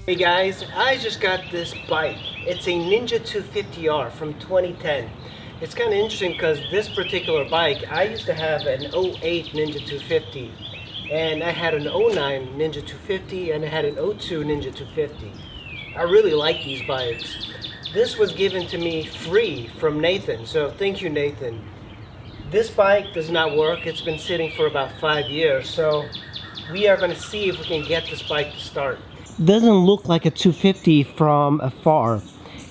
Hey guys, I just got this bike. It's a Ninja 250R from 2010. It's kind of interesting because this particular bike, I used to have an 08 Ninja 250, and I had an 09 Ninja 250, and I had an 02 Ninja 250. I really like these bikes. This was given to me free from Nathan, so thank you, Nathan. This bike does not work. It's been sitting for about 5 years, so we are going to see if we can get this bike to start. Doesn't look like a 250 from afar,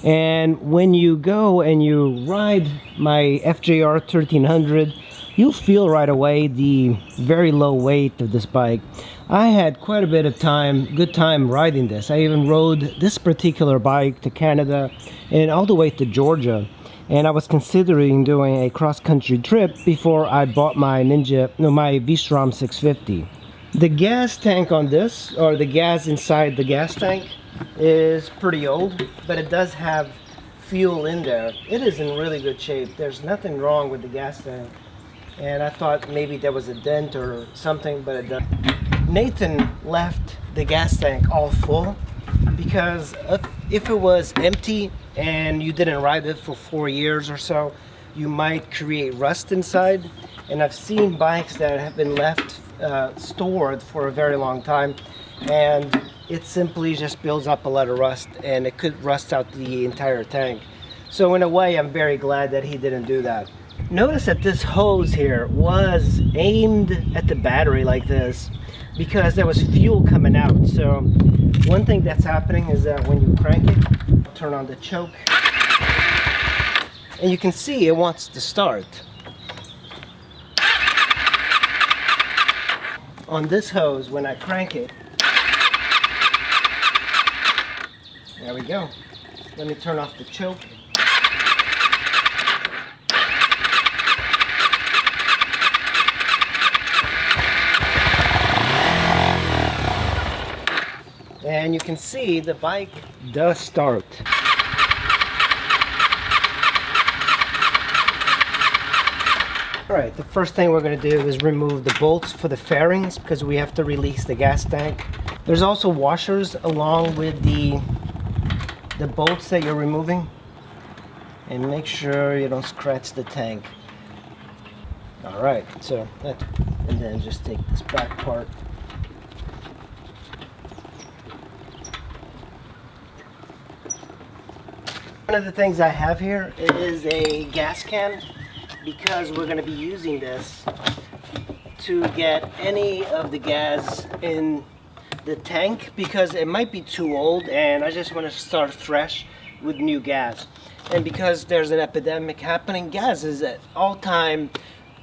and when you go and you ride my FJR 1300, you'll feel right away the very low weight of this bike. I had quite a bit of good time riding this. I even rode this particular bike to Canada and all the way to Georgia, and I was considering doing a cross-country trip before I bought my my V-Strom 650. The gas tank on this, or the gas inside the gas tank, is pretty old, but it does have fuel in there. It is in really good shape. There's nothing wrong with the gas tank, and I thought maybe there was a dent or something, but it doesn't. Nathan left the gas tank all full because if it was empty and you didn't ride it for 4 years or so, you might create rust inside. And I've seen bikes that have been left stored for a very long time, and it simply just builds up a lot of rust, and it could rust out the entire tank. So in a way, I'm very glad that he didn't do that. Notice that this hose here was aimed at the battery like this because there was fuel coming out. So one thing that's happening is that when you crank it, turn on the choke, and you can see it wants to start. On this hose, when I crank it, there we go. Let me turn off the choke. And you can see the bike does start. Alright, the first thing we're going to do is remove the bolts for the fairings because we have to release the gas tank. There's also washers along with the bolts that you're removing. And make sure you don't scratch the tank. Alright, so and then just take this back part. One of the things I have here is a gas can, because we're going to be using this to get any of the gas in the tank, because it might be too old and I just want to start fresh with new gas. And because there's an epidemic happening, gas is at all-time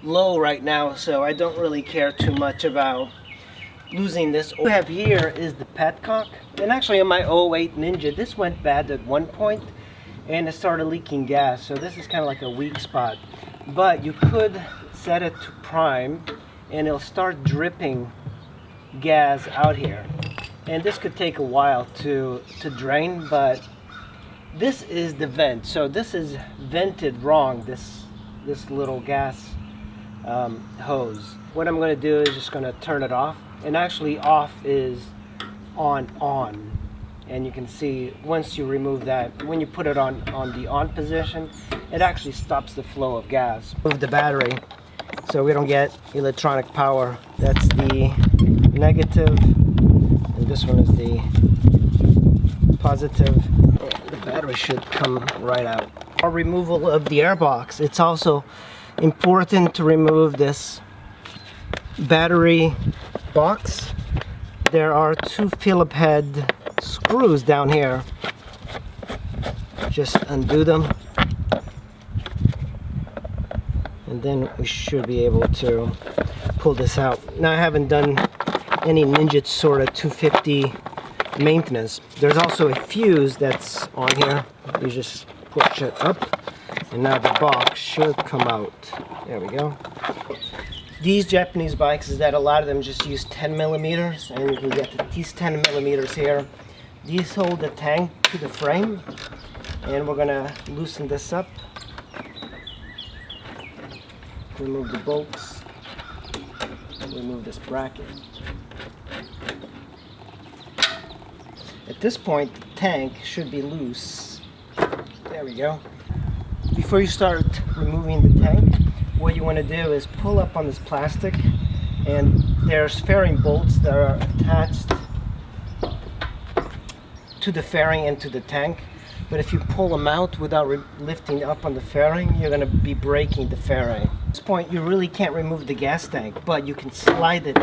low right now, so I don't really care too much about losing this. What we have here is the petcock, and actually on my 08 Ninja this went bad at one point and it started leaking gas, so this is kind of like a weak spot. But you could set it to prime and it'll start dripping gas out here, and this could take a while to drain, but this is the vent, so this is vented wrong, this little gas hose. What I'm going to do is just going to turn it off, and actually off is on, and you can see once you remove that, when you put it on the on position, it actually stops the flow of gas. Move the battery so we don't get electronic power. That's the negative, and this one is the positive. The battery should come right out. Our removal of the airbox, it's also important to remove this battery box. There are 2 Phillip head screws down here. Just undo them, and then we should be able to pull this out. Now, I haven't done any Ninja sort of 250 maintenance. There's also a fuse that's on here. You just push it up, and now the box should come out. There we go. These Japanese bikes is that a lot of them just use 10 millimeters, and you can get these 10 millimeters here. These hold the tank to the frame, and we're gonna loosen this up. Remove the bolts, remove this bracket. At this point, the tank should be loose. There we go. Before you start removing the tank, what you want to do is pull up on this plastic, and there's fairing bolts that are attached to the fairing and to the tank. But if you pull them out without lifting up on the fairing, you're going to be breaking the fairing. At this point, you really can't remove the gas tank, but you can slide it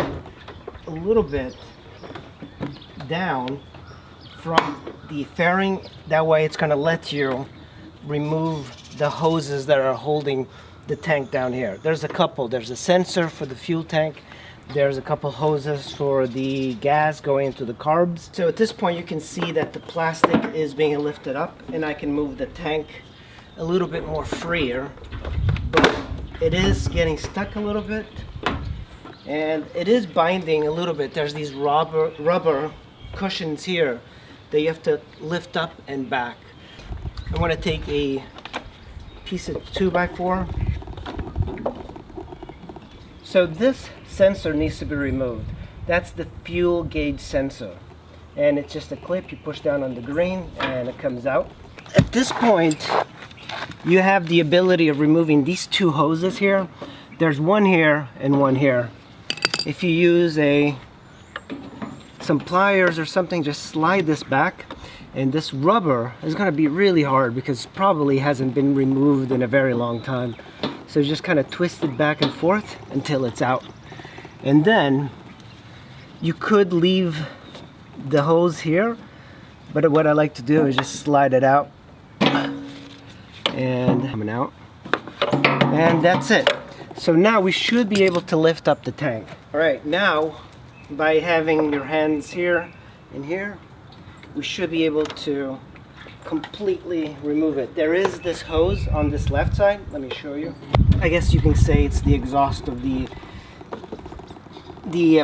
a little bit down from the fairing. That way it's going to let you remove the hoses that are holding the tank down here. There's a couple. There's a sensor for the fuel tank. There's a couple hoses for the gas going into the carbs. So at this point you can see that the plastic is being lifted up, and I can move the tank a little bit more freer, but it is getting stuck a little bit, and it is binding a little bit. There's these rubber cushions here that you have to lift up and back. I want to take a piece of 2x4. So this sensor needs to be removed. That's the fuel gauge sensor, and it's just a clip. You push down on the green and it comes out. At this point you have the ability of removing these two hoses here. There's one here and one here. If you use some pliers or something, just slide this back, and this rubber is going to be really hard because it probably hasn't been removed in a very long time. So just kind of twist it back and forth until it's out. And then you could leave the hose here, but what I like to do is just slide it out and coming out, and that's it. So now we should be able to lift up the tank. All right, now by having your hands here and here, we should be able to completely remove it. There is this hose on this left side. Let me show you. I guess you can say it's the exhaust of the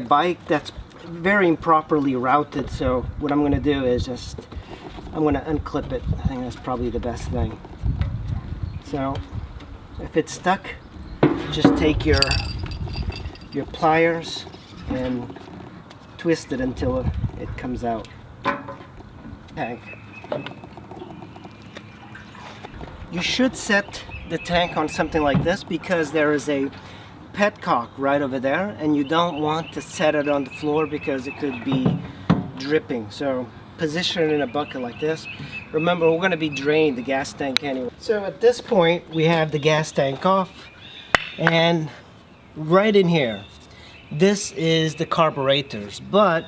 bike that's very improperly routed. So what I'm going to do is I'm going to unclip it. I think that's probably the best thing. So if it's stuck, just take your pliers and twist it until it comes out. Tank. You should set the tank on something like this because there is a petcock right over there, and you don't want to set it on the floor because it could be dripping. So position it in a bucket like this. Remember, we're going to be draining the gas tank anyway. So at this point we have the gas tank off, and right in here, this is the carburetors, but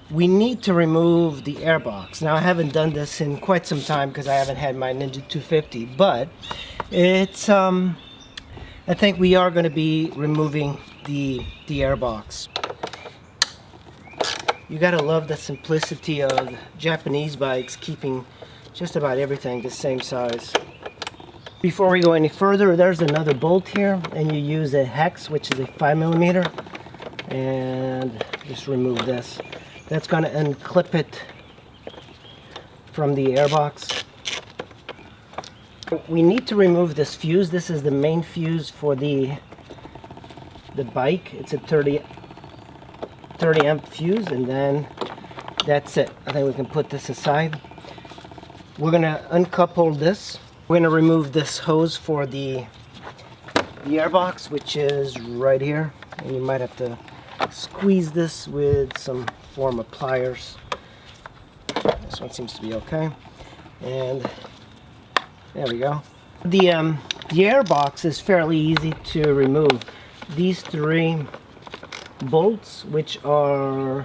we need to remove the airbox. Now I haven't done this in quite some time because I haven't had my Ninja 250, but it's I think we are going to be removing the airbox. You gotta love the simplicity of Japanese bikes, keeping just about everything the same size. Before we go any further, there's another bolt here, and you use a hex, which is a 5mm, and just remove this. That's going to unclip it from the airbox. We need to remove this fuse. This is the main fuse for the bike. It's a 30 amp fuse, and then that's it. I think we can put this aside. We're going to uncouple this. We're going to remove this hose for the airbox, which is right here, and you might have to squeeze this with some form of pliers. This one seems to be okay, and there we go. The airbox is fairly easy to remove. These three bolts, which are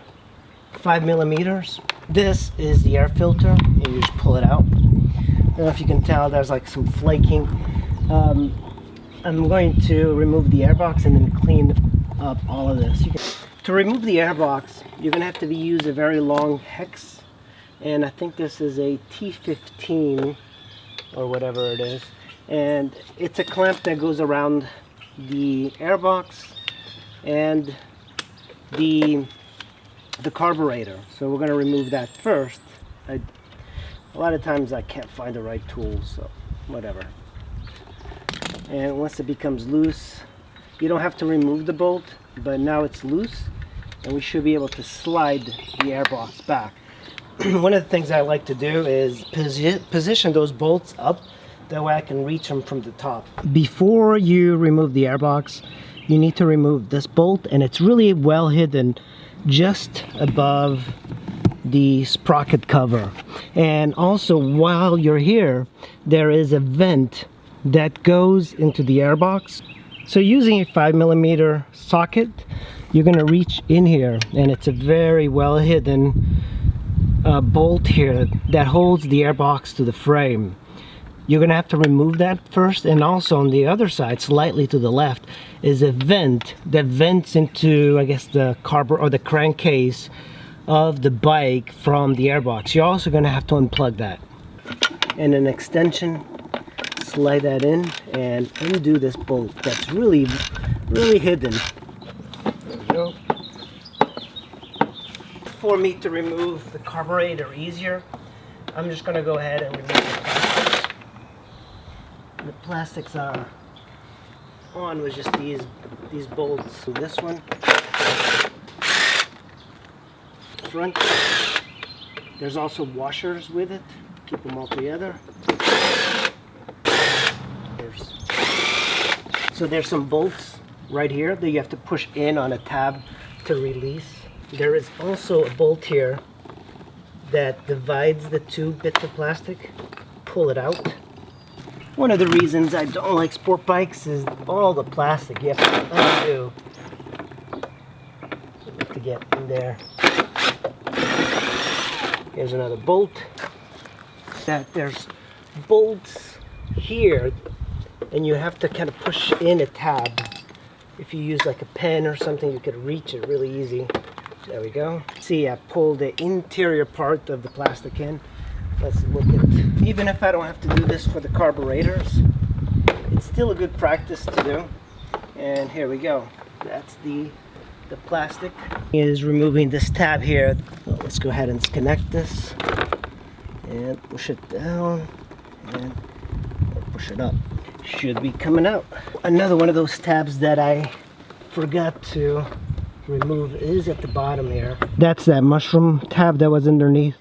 5mm. This is the air filter, and you just pull it out. I don't know if you can tell, there's like some flaking. I'm going to remove the airbox and then clean up all of this. To remove the airbox, you're going to have to use a very long hex, and I think this is a T15 or whatever it is, and it's a clamp that goes around the airbox and the carburetor. So we're going to remove that first. A lot of times I can't find the right tools, so whatever. And once it becomes loose, you don't have to remove the bolt, but now it's loose, and we should be able to slide the airbox back. one of the things I like to do is position those bolts up, that way I can reach them from the top. Before you remove the airbox, you need to remove this bolt, and it's really well hidden just above the sprocket cover. And also, while you're here, there is a vent that goes into the airbox. So using a 5mm socket, you're going to reach in here, and it's a very well hidden bolt here that holds the airbox to the frame. You're going to have to remove that first, and also on the other side, slightly to the left, is a vent that vents into, I guess, the carburetor or the crankcase of the bike from the airbox. You're also going to have to unplug that. And an extension, slide that in and undo this bolt that's really hidden. There we go. For me to remove the carburetor easier, I'm just going to go ahead and remove the plastics. The plastics are on with just these bolts. So this one, front. There's also washers with it. Keep them all together. So there's some bolts right here that you have to push in on a tab to release. There is also a bolt here that divides the two bits of plastic. Pull it out. One of the reasons I don't like sport bikes is all the plastic you have to undo to get in there. Here's another bolt. There's bolts here, and you have to kind of push in a tab. If you use like a pen or something, you could reach it really easy. There we go. See, I pulled the interior part of the plastic in. Let's look at, even if I don't have to do this for the carburetors, it's still a good practice to do. And here we go. That's the plastic. Is removing this tab here. Well, let's go ahead and disconnect this and push it down and push it up. Should be coming out. Another one of those tabs that I forgot to remove is at the bottom here. That's that mushroom tab that was underneath.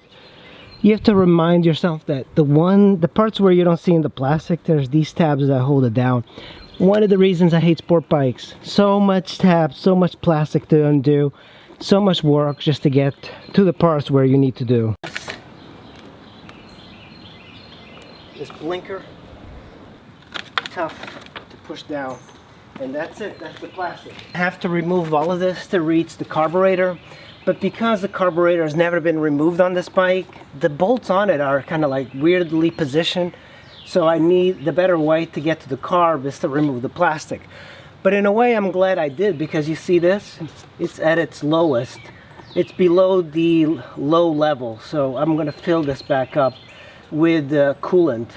You have to remind yourself that the parts where you don't see in the plastic, there's these tabs that hold it down. One of the reasons I hate sport bikes, so much tabs, so much plastic to undo, so much work just to get to the parts where you need to do. This blinker, tough to push down. And that's it, that's the plastic. I have to remove all of this to reach the carburetor, but because the carburetor has never been removed on this bike, the bolts on it are kind of like weirdly positioned. So I need, the better way to get to the carb is to remove the plastic. But in a way I'm glad I did, because you see this? It's at its lowest. It's below the low level. So I'm gonna fill this back up with coolant.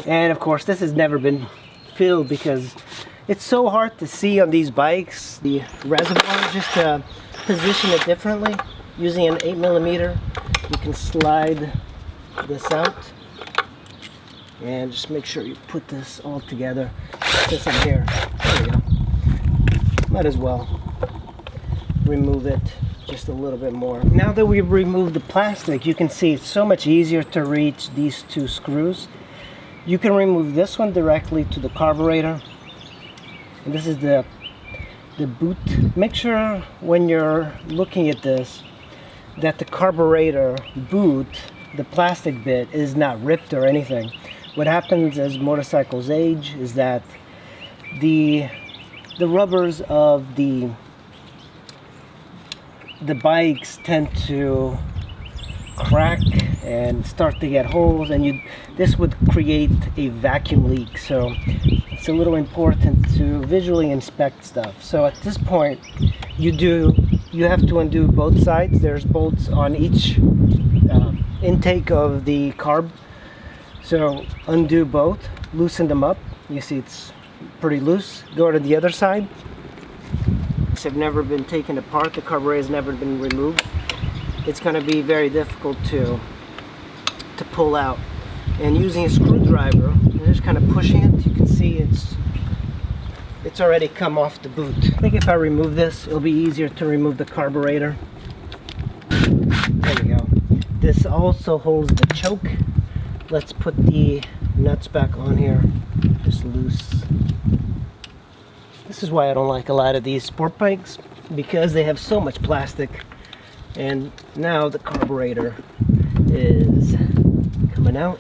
And of course this has never been filled because it's so hard to see on these bikes, the reservoir, just to position it differently. Using an 8mm, you can slide this out and just make sure you put this all together. This in here. There we go. Might as well remove it just a little bit more. Now that we've removed the plastic, you can see it's so much easier to reach these two screws. You can remove this one directly to the carburetor. And this is the boot. Make sure when you're looking at this that the carburetor boot, the plastic bit, is not ripped or anything. What happens as motorcycles age is that the rubbers of the bikes tend to crack and start to get holes, and this would create a vacuum leak. So it's a little important to visually inspect stuff. So at this point you have to undo both sides. There's bolts on each intake of the carb. So undo both, loosen them up. You see it's pretty loose. Go to the other side. These have never been taken apart. The carburetor has never been removed. It's going to be very difficult to pull out. And using a screwdriver, you're just kind of pushing it. You can see it's already come off the boot. I think if I remove this, it'll be easier to remove the carburetor. There we go. This also holds the choke. Let's put the nuts back on here, just loose. This is why I don't like a lot of these sport bikes, because they have so much plastic. And now the carburetor is coming out.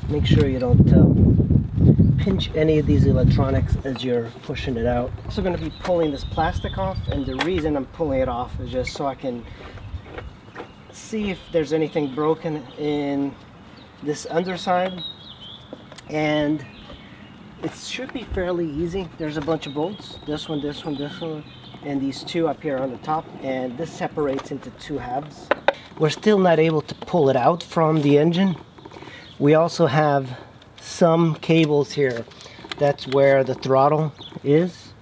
Make sure you don't pinch any of these electronics as you're pushing it out. I'm also going to be pulling this plastic off, and the reason I'm pulling it off is just so I can see if there's anything broken in this underside, and it should be fairly easy. There's a bunch of bolts, this one, this one, this one, and these two up here on the top, and this separates into two halves. We're still not able to pull it out from the engine. We also have some cables here. That's where the throttle is.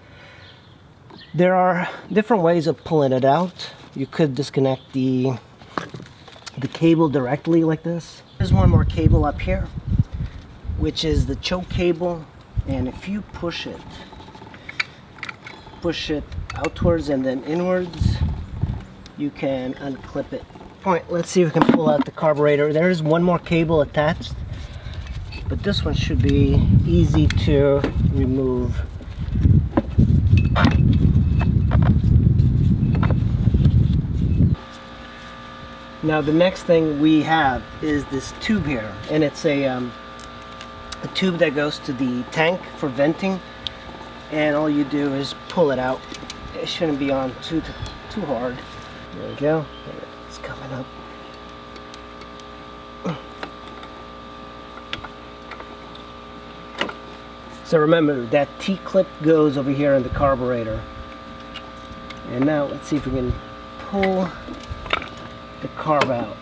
There are different ways of pulling it out. You could disconnect the cable directly like this. There's one more cable up here, which is the choke cable, and if you push it outwards and then inwards, you can unclip it. Let's see if we can pull out the carburetor. There is one more cable attached, but this one should be easy to remove. Now the next thing we have is this tube here, and it's a tube that goes to the tank for venting, and all you do is pull it out. It shouldn't be on too hard. There we go. It's coming up. So remember that T-clip goes over here in the carburetor. And now let's see if we can pull the carb out.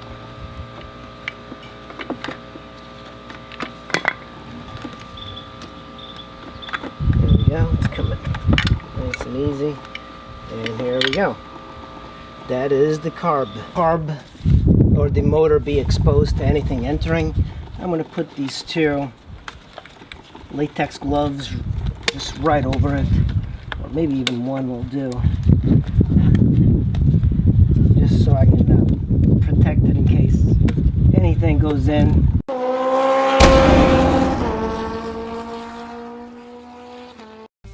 There we go, it's coming nice and easy. And here we go. That is the carb. Carb or the motor be exposed to anything entering. I'm going to put these two latex gloves just right over it, or maybe even one will do, just so I can protect it in case anything goes in.